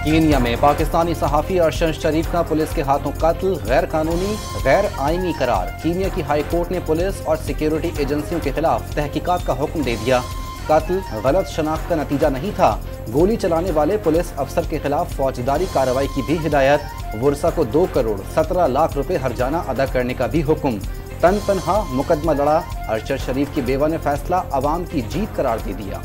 Kenya में पाकिस्तानी सहाफ़ी अरशद शरीफ का पुलिस के हाथों कत्ल गैर कानूनी गैर आईनी करार। कीनिया की हाई कोर्ट ने पुलिस और सिक्योरिटी एजेंसियों के खिलाफ तहकीकात का हुक्म दे दिया। कत्ल गलत शनाख्त का नतीजा नहीं था। गोली चलाने वाले पुलिस अफसर के खिलाफ फौजदारी कार्रवाई की भी हिदायत। वर्षा को 2 करोड़ 17 लाख रुपए हर्जाना अदा करने का भी हुक्म। तनहा मुकदमा लड़ा। अरशद शरीफ की बेवा ने फैसला अवाम की जीत करार दे दिया।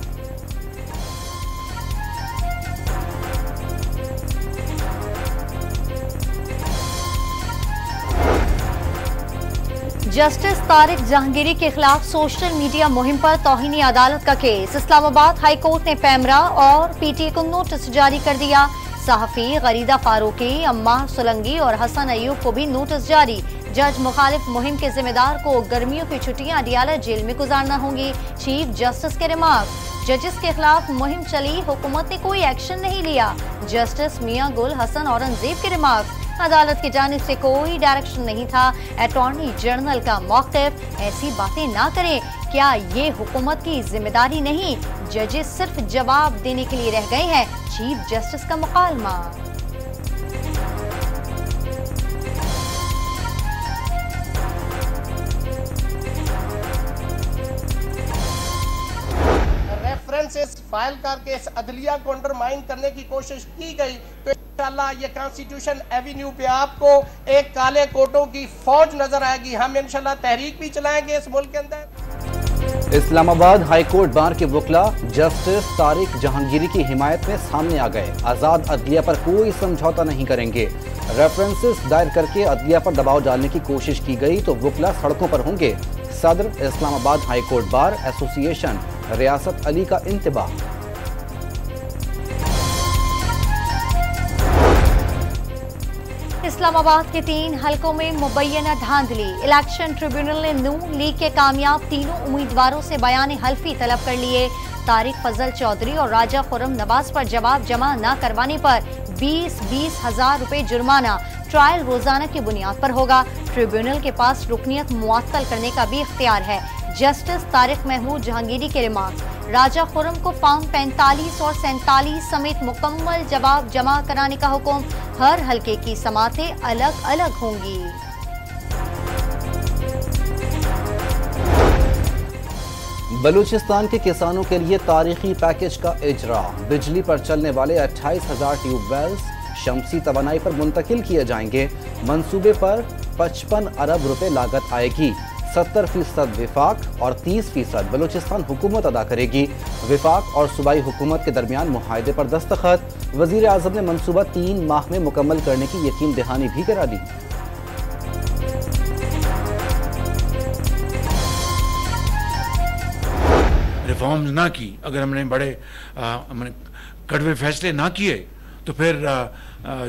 जस्टिस तारिक जहांगीरी के खिलाफ सोशल मीडिया मुहिम पर तौहीनी अदालत का केस। इस्लामाबाद हाई कोर्ट ने पैमरा और पीटीए को नोटिस जारी कर दिया। सहाफी गरीदा फारूकी, अम्मार सोलंगी और हसन अयूब को भी नोटिस जारी। जज मुखालिफ मुहिम के जिम्मेदार को गर्मियों की छुट्टियां अडियाला जेल में गुजारना होंगी। चीफ जस्टिस के रिमार्क। जजेस के खिलाफ मुहिम चली, हुकूमत ने कोई एक्शन नहीं लिया। जस्टिस मियां गुल हसन औरंगजेब के रिमार्क। अदालत की जानिब से कोई डायरेक्शन नहीं था। अटॉर्नी जनरल का मौक़िफ़, ऐसी बातें ना करें, क्या ये हुकूमत की जिम्मेदारी नहीं? जजेस सिर्फ जवाब देने के लिए रह गए हैं। चीफ जस्टिस का मुकालमा। रेफरेंसेस फाइल करके इस अदलिया को अंडरमाइन करने की कोशिश की गई तो इंशाल्लाह ये कॉन्स्टिट्यूशन एवेन्यू पे आपको एक काले कोटों की फौज नजर आएगी। हम इंशाल्लाह तहरीक भी चलाएंगे इस मुल्क के अंदर। इस्लामाबाद हाई कोर्ट बार के वकला जस्टिस तारिक जहांगीरी की हिमायत में सामने आ गए। आजाद अदलिया पर कोई समझौता नहीं करेंगे। रेफरेंसेस दायर करके अदलिया पर दबाव डालने की कोशिश की गई तो वकला सड़कों पर होंगे। सदर Islamabad high court bar association रियासत अली का इंतबाह। इस्लामाबाद के 3 हलकों में मुबैना धांधली। इलेक्शन ट्रिब्यूनल ने नून लीग के कामयाब तीनों उम्मीदवारों से बयान हल्फी तलब कर लिए। तारिक फजल चौधरी और राजा खुर्रम नवाज पर जवाब जमा न करवाने पर 20-20 हजार रुपए जुर्माना। ट्रायल रोजाना की बुनियाद पर होगा। ट्रिब्यूनल के पास रुकनियत मुअत्तल करने का भी इख्तियार है। जस्टिस तारिक महमूद जहांगीरी के रिमार्क। राजा खुर्रम को फॉर्म 45 और 47 समेत मुकम्मल जवाब जमा कराने का हुक्म। हर हलके की समातें अलग अलग होंगी। बलूचिस्तान के किसानों के लिए तारीखी पैकेज का इजरा। बिजली पर चलने वाले 28,000 ट्यूबवेल्स शमसी तवानाई पर मुंतकिल किए जाएंगे। मंसूबे पर 55 अरब रुपए लागत आएगी। 70% विफाक और 30% बलूचिस्तान हुकूमत अदा करेगी। विफाक और सूबाई हुकूमत के दरमियान मुआहदे पर दस्तखत। वजीर आज़म ने मंसूबा 3 माह में मुकम्मल करने की यकीन दहानी भी करा दी। रिफॉर्म्स ना की, अगर हमने बड़े हमने कड़वे फैसले ना किए तो फिर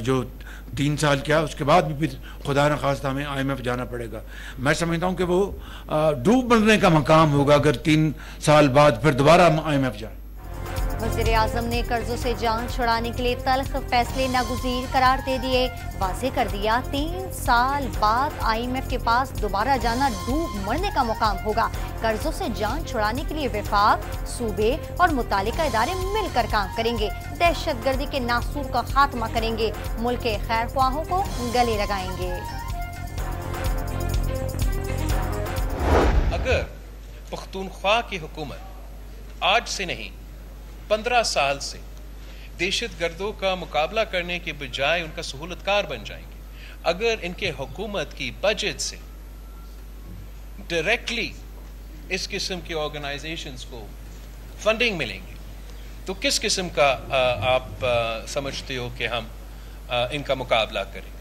जो 3 साल क्या उसके बाद भी फिर खुदा न खास्ता हमें IMF जाना पड़ेगा। मैं समझता हूँ कि वो डूब मरने का मकाम होगा अगर 3 साल बाद फिर दोबारा IMF जाए। वज़ीर आज़म ने कर्जों से जान छुड़ाने के लिए तल्ख फैसले नागुज़ीर करार दे दिए। वाज़ेह कर दिया 3 साल बाद IMF के पास दोबारा जाना डूब मरने का मुकाम होगा। कर्जों से जान छुड़ाने के लिए विफाक, सूबे और मुतालिका इदारे मिलकर काम करेंगे। दहशतगर्दी के नासूर का खात्मा करेंगे। मुल्क के खैर ख्वाहों को गले लगाएंगे। अगर पख्तूनख्वा की हुकूमत आज से नहीं 15 साल से दहशतगर्दों का मुकाबला करने के बजाय उनका सहूलतकार बन जाएंगे, अगर इनके हुकूमत की बजट से डायरेक्टली इस किस्म के ऑर्गेनाइजेशंस को फंडिंग मिलेंगे, तो किस किस्म का आप समझते हो कि हम इनका मुकाबला करें?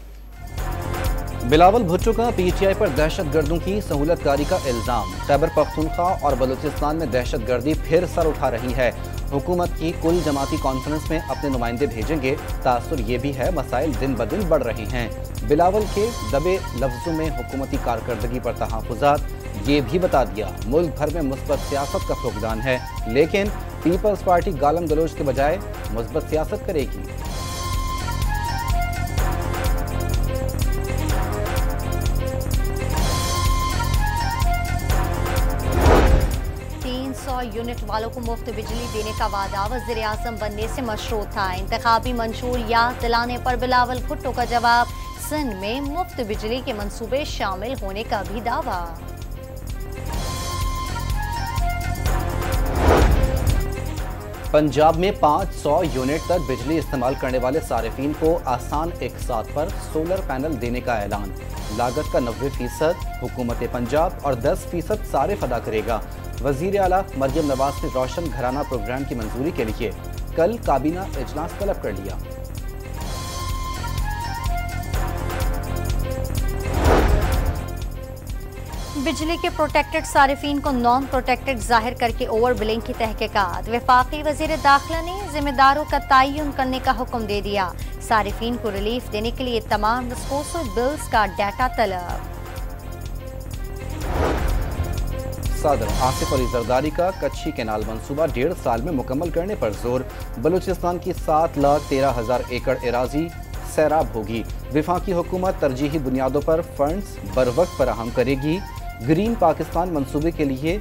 बिलावल भुट्टो का PTI पर दहशतगर्दों की सहूलतकारी का इल्जाम। खैबर पख्तूनख्वा और बलूचिस्तान में दहशतगर्दी फिर सर उठा रही है। हुकूमत की कुल जमाती कॉन्फ्रेंस में अपने नुमाइंदे भेजेंगे। तासुर ये भी है मसाइल दिन ब दिन बढ़ रहे हैं। बिलावल के दबे लफ्जों में हुकूमती कारकर्दगी पर तहफ़्फ़ुज़ात। ये भी बता दिया मुल्क भर में मुस्बत सियासत का फुक़दान है, लेकिन पीपल्स पार्टी गालम गलोच के बजाय मुस्बत सियासत करेगी। 500 यूनिट वालों को मुफ्त बिजली देने का वादा वज़ीर आज़म बनने से मशरूत था। इंतखाबी मंशूर याद दिलाने पर बिलावल भुट्टो का जवाब, सिंध में मुफ्त बिजली के मंसूबे शामिल होने का भी दावा। पंजाब में 500 यूनिट तक बिजली इस्तेमाल करने वाले सारिफीन को आसान इकसात पर सोलर पैनल देने का ऐलान। लागत का 90% हुकूमत पंजाब और 10% सारिफ अदा करेगा। वजीर आला मरियम नवाज ने रोशन घराना प्रोग्राम की मंजूरी के लिए कल काबीना इजलास तलब कर लिया। बिजली के प्रोटेक्टेड सारिफीन को नॉन प्रोटेक्टेड जाहिर करके ओवर बिलिंग की तहकीकात। वफाकी वजीर दाखिला ने जिम्मेदारों का तयन करने का हुक्म दे दिया। सारिफीन को रिलीफ देने के लिए तमाम डिस्पोजल बिल्स का डाटा तलब। सदर आसिफ अली जरदारी का कच्ची कैनाल मंसूबा 1.5 साल में मुकम्मल करने पर जोर। बलूचिस्तान की 7,13,000 एकड़ एराजी सैराब होगी। वफाकी हुकूमत तरजीही बुनियादों पर फंड्स बरवक्त फराहम करेगी। ग्रीन पाकिस्तान मंसूबे के लिए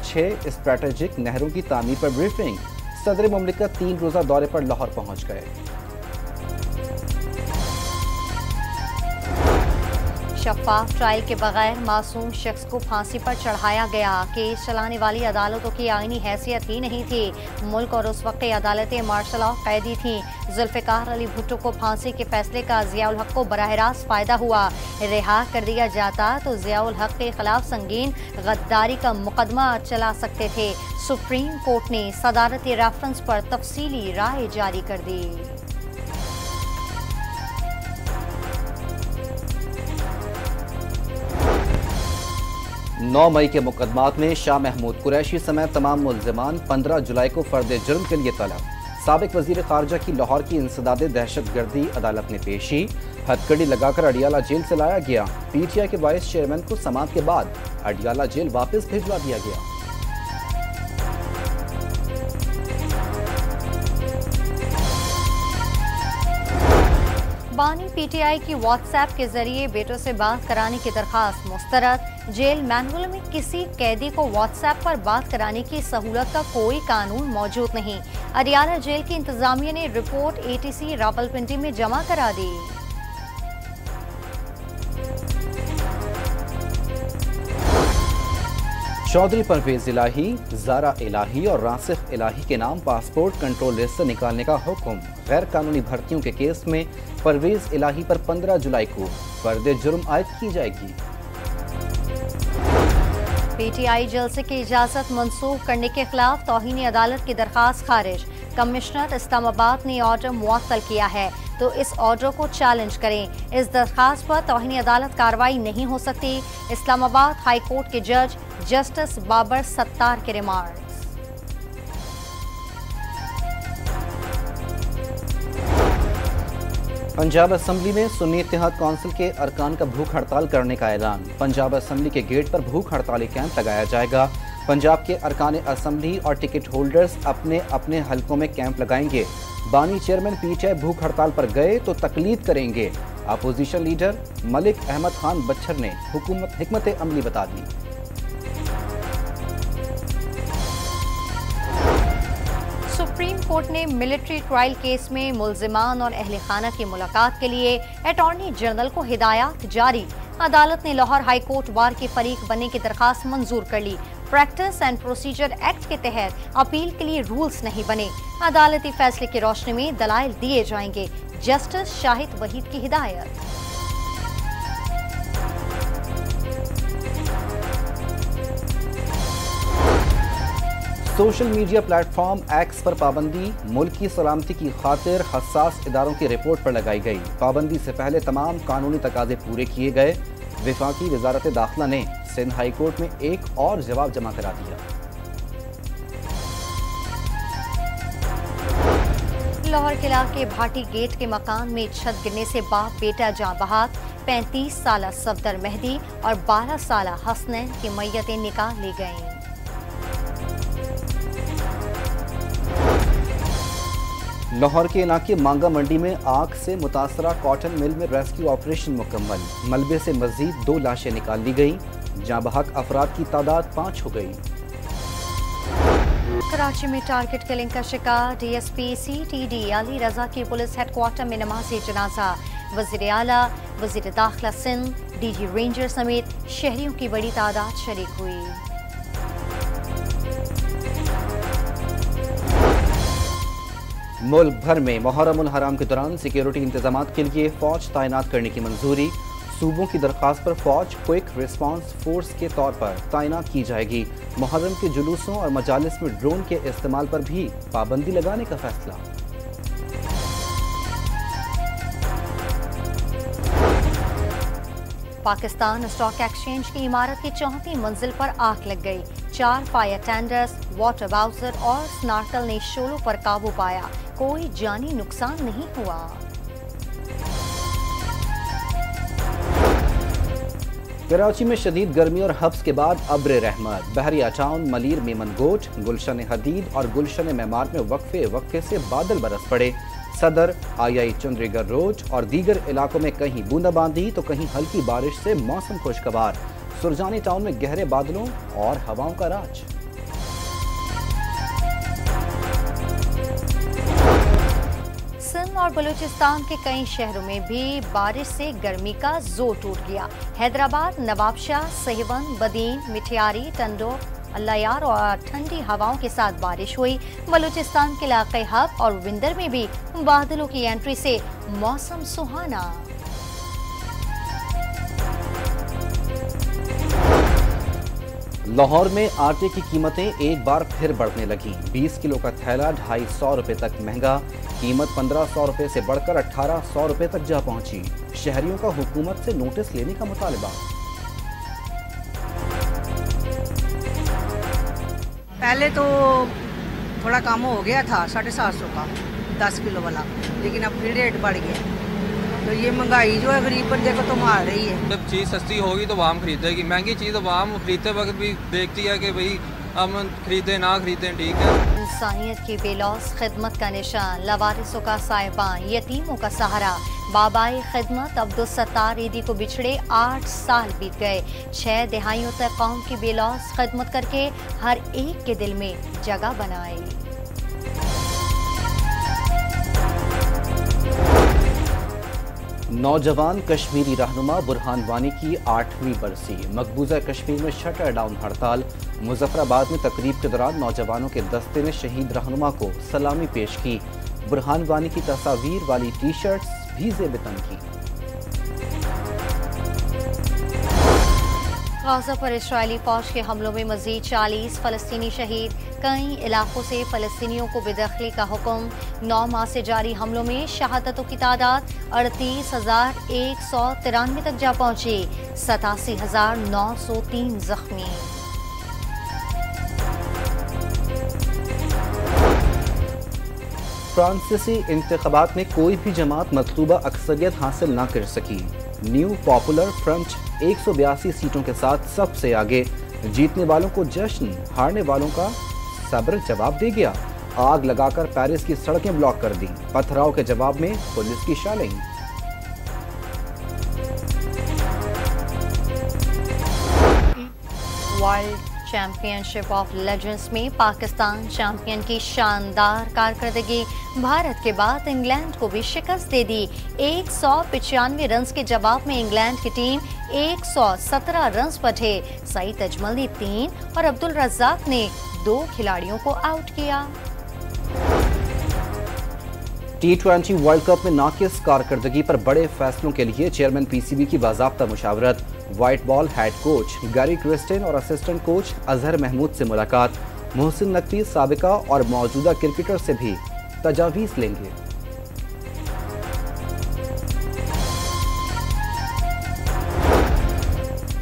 6 स्ट्रैटेजिक नहरों की तामीर पर ब्रीफिंग। सदर मुमलिकत 3 रोज़ा दौरे पर लाहौर पहुंच गए। शफाफ ट्रायल के बगैर मासूम शख्स को फांसी पर चढ़ाया गया। केस चलाने वाली अदालतों की आईनी हैसियत ही नहीं थी। मुल्क और उस वक्त अदालतें मार्शल लॉ कैदी थीं। जुल्फ़िकार अली भुट्टो को फांसी के फैसले का ज़ियाउल हक को बराह रास्त फ़ायदा हुआ। रिहा कर दिया जाता तो ज़ियाउल हक के खिलाफ संगीन गद्दारी का मुकदमा चला सकते थे। सुप्रीम कोर्ट ने सदारती रेफरेंस पर तफसीली राय जारी कर दी। 9 मई के मुकदमात में शाह महमूद कुरैशी समेत तमाम मुल्ज़िमान 15 जुलाई को फर्द जुर्म के लिए तलब। साबिक वजीर खारजा की लाहौर की इंसदाद दहशतगर्दी अदालत में पेशी। हथकड़ी लगाकर अडियाला जेल से लाया गया। PTI के वाइस चेयरमैन को समाअत के बाद अडियाला जेल वापस भिजवा दिया गया। बानी PTI की व्हाट्सएप के जरिए बेटों से बात कराने की दरखास्त मुस्तरद। जेल मैनुअल में किसी कैदी को व्हाट्सएप पर बात कराने की सहूलत का कोई कानून मौजूद नहीं। अडियाला जेल की इंतजामिया ने रिपोर्ट ATC रावलपिंडी में जमा करा दी। चौधरी परवेज इलाही, ज़ारा इलाही और रासिख इलाही के नाम पासपोर्ट कंट्रोल लिस्ट से निकालने का हुक्म। गैर कानूनी भर्तियों के केस में परवेज इलाही पर 15 जुलाई को फर्द जुर्म आयद की जाएगी। PTI जलसे की इजाजत मंसूख करने के खिलाफ तौहीन अदालत की दरखास्त खारिज। कमिश्नर इस्लामाबाद ने ऑर्डर मुअत्तल किया है तो इस ऑर्डर को चैलेंज करें। इस दरखास्त पर तौहीन अदालत कार्रवाई नहीं हो सकती। इस्लामाबाद हाई कोर्ट के जज जस्टिस बाबर सत्तार के रिमार्क्स। पंजाब असम्बली में सुन्नी इत्तेहाद कौंसिल के अरकान का भूख हड़ताल करने का ऐलान। पंजाब असम्बली के गेट पर भूख हड़ताली कैंप लगाया जाएगा। पंजाब के अरकान असम्बली और टिकट होल्डर्स अपने अपने हलकों में कैंप लगाएंगे। बानी चेयरमैन PTI भूख हड़ताल पर गए तो तकलीद करेंगे। अपोजिशन लीडर मलिक अहमद खान बच्छर ने हिकमत अमली बता दी। सुप्रीम कोर्ट ने मिलिट्री ट्रायल केस में मुल्जिमान और अहले खाना की मुलाकात के लिए अटॉर्नी जनरल को हिदायत जारी। अदालत ने लाहौर हाई कोर्ट बार के फरीक बनने की दरखास्त मंजूर कर ली। प्रैक्टिस एंड प्रोसीजर एक्ट के तहत अपील के लिए रूल्स नहीं बने। अदालती फैसले की रोशनी में दलाइल दिए जाएंगे। जस्टिस शाहिद वहीद की हिदायत। सोशल मीडिया प्लेटफॉर्म X पर पाबंदी मुल्क की सलामती की खातिर हसास इदारों की रिपोर्ट पर लगाई गई। पाबंदी से पहले तमाम कानूनी तकाजे पूरे किए गए। वफाकी वजारत दाखिला ने सिंध हाई कोर्ट में एक और जवाब जमा करा दिया। लाहौर किला के भाटी गेट के मकान में छत गिरने से बाप बेटा जाँ बहाक। 35 साला सफदर मेहदी और 12 साला हसनैन की मैयतें निकाल ली गईं। लाहौर के इलाके मांगा मंडी में आग से मुतासरा कॉटन मिल में रेस्क्यू ऑपरेशन मुकम्मल। मलबे से मजीद 2 लाशें निकाल ली गई। जाँ बहक अफराद की तादाद 5 हो गई। कराची में टारगेट किलिंग का शिकार डीएसपी सीटीडी अली रजा की पुलिस हेडक्वार्टर में नमाजी जनाजा। वजीर आला, वजीर दाखिला सिंध, डीजी रेंजर समेत शहरियों की बड़ी तादाद शरीक हुई। मुल्क भर में मुहर्रमुल हराम के दौरान सिक्योरिटी इंतजामात के लिए फौज तैनात करने की मंजूरी। सूबों की दरख्वास्त पर फौज क्विक रिस्पांस फोर्स के तौर पर तैनात की जाएगी। मुहर्रम के जुलूसों और मजालिस में ड्रोन के इस्तेमाल पर भी पाबंदी लगाने का फैसला। पाकिस्तान स्टॉक एक्सचेंज की इमारत की 4वीं मंजिल पर आग लग गई। 4 फायर टेंडर्स, वाटर बाउजर और स्नार्कल ने शोलों पर काबू पाया। कोई जानी नुकसान नहीं हुआ। कराची में शदीद गर्मी और हब्स के बाद अब्र रहमत। बहरिया टाउन, मलीर में मनगोट, गुलशन हदीद और गुलशन मेमार में वक्फे से बादल बरस पड़े। सदर, आई चंद्रीगढ़ रोड और दीगर इलाकों में कहीं बूंदाबांदी तो कहीं हल्की बारिश से मौसम खुशगवार। सुरजानी टाउन में गहरे बादलों और हवाओं का राज। सिंध और बलूचिस्तान के कई शहरों में भी बारिश से गर्मी का जोर टूट गया। हैदराबाद, नवाबशाह, सहीवन, बदीन, मिठियारी, टंडो, अल्लायार और ठंडी हवाओं के साथ बारिश हुई। बलूचिस्तान के इलाके हब और विंदर में भी बादलों की एंट्री से मौसम सुहाना। लाहौर में आटे की कीमतें एक बार फिर बढ़ने लगी। 20 किलो का थैला 250 रुपए तक महंगा। कीमत 1500 रुपए से बढ़कर 1800 रुपए तक जा पहुंची। शहरियों का हुकूमत से नोटिस लेने का मुतालबा। पहले तो थोड़ा कम हो गया था 750 का 10 किलो वाला, लेकिन अब फिर रेट बढ़ गया। तो ये महंगाई जो है गरीब बंदे को तो मार रही है। जब चीज़ सस्ती होगी तो आवाम खरीदेगी, महंगी चीज़ आवाम खरीदते वक्त भी देखती है कि भाई हम खरीदें ना खरीदें, ठीक है। इंसानियत की बेलौस खिदमत का निशान, लवारिसों का साहिबान, यतीमों का सहारा। बाबाए खिदमत अब्दुल सत्तार ईदी को बिछड़े 8 साल बीत गए। 6 दहाइयों तक कौम की बेलौस खिदमत करके हर एक के दिल में जगह बनाई। नौजवान कश्मीरी रहनुमा बुरहान वानी की 8वीं बरसी। मकबूजा कश्मीर में शटर डाउन हड़ताल। मुजफ्फराबाद में तकरीब के दौरान नौजवानों के दस्ते ने शहीद रहनुमा को सलामी पेश की। बुरहान वानी की तस्वीर वाली टी शर्ट्स भी ज़ेब-ए-तन की। गाज़ा पर इस्राएली फौज के हमलों में मजीद 40 फ़लस्तीनी शहीद। कई इलाकों से फ़लस्तीनियों को बेदखली का हुक्म। 9 माह से जारी हमलों में शहादतों की तादाद 38,193 तक जा पहुंची। 87,903 जख्मी। फ्रांसीसी इंतखाबात में कोई भी जमात मतलूबा अक्सरियत हासिल न कर सकी। न्यू पॉपुलर फ्रंट 182 सीटों के साथ सबसे आगे। जीतने वालों को जश्न, हारने वालों का सब्र जवाब दे गया। आग लगाकर पेरिस की सड़कें ब्लॉक कर दी। पथराव के जवाब में पुलिस की शालिंग। वर्ल्ड चैंपियनशिप ऑफ लेजेंड्स में पाकिस्तान चैंपियन की शानदार कारकर्दगी। भारत के बाद इंग्लैंड को भी शिकस्त दे दी। 195 रन के जवाब में इंग्लैंड की टीम 117 रन पर थे। सईद अजमल ने 3 और अब्दुल रज्जाक ने 2 खिलाड़ियों को आउट किया। T20 वर्ल्ड कप में नाकिस कारकर्दगी पर बड़े फैसलों के लिए चेयरमैन पीसीबी की बाज़ाब्ता मुशावरत। White ball head coach Gary Kirsten और असिस्टेंट कोच अजहर महमूद से मुलाकात। मोहसिन नकवी साबिका और मौजूदा क्रिकेटर से भी तजावीज़ लेंगे।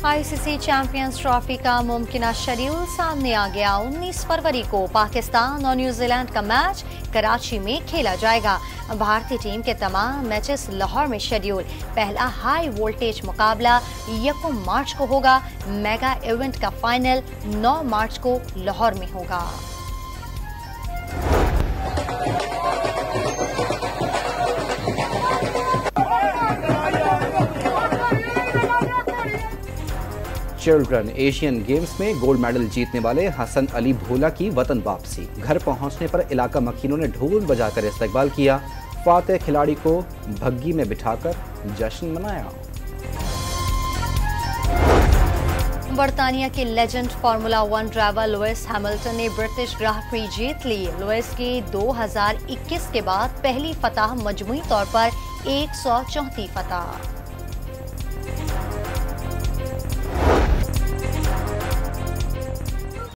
आईसीसी चैंपियंस ट्रॉफी का मुमकिन शेड्यूल सामने आ गया। 19 फरवरी को पाकिस्तान और न्यूजीलैंड का मैच कराची में खेला जाएगा। भारतीय टीम के तमाम मैचेस लाहौर में शेड्यूल। पहला हाई वोल्टेज मुकाबला 1 मार्च को होगा। मेगा इवेंट का फाइनल 9 मार्च को लाहौर में होगा। चिल्ड्रन एशियन गेम्स में गोल्ड मेडल जीतने वाले हसन अली भोला की वतन वापसी। घर पहुंचने पर इलाका मकीनों ने ढोल बजाकर इस्तकबाल किया। फातेह खिलाड़ी को भग्गी में बिठाकर जश्न मनाया। बर्तानिया के legend formula 1 driver Lewis Hamilton ने ब्रिटिश ग्रां प्री जीत ली। लुइस की 2021 के बाद पहली फतह, मजमूई तौर पर 134 फतह।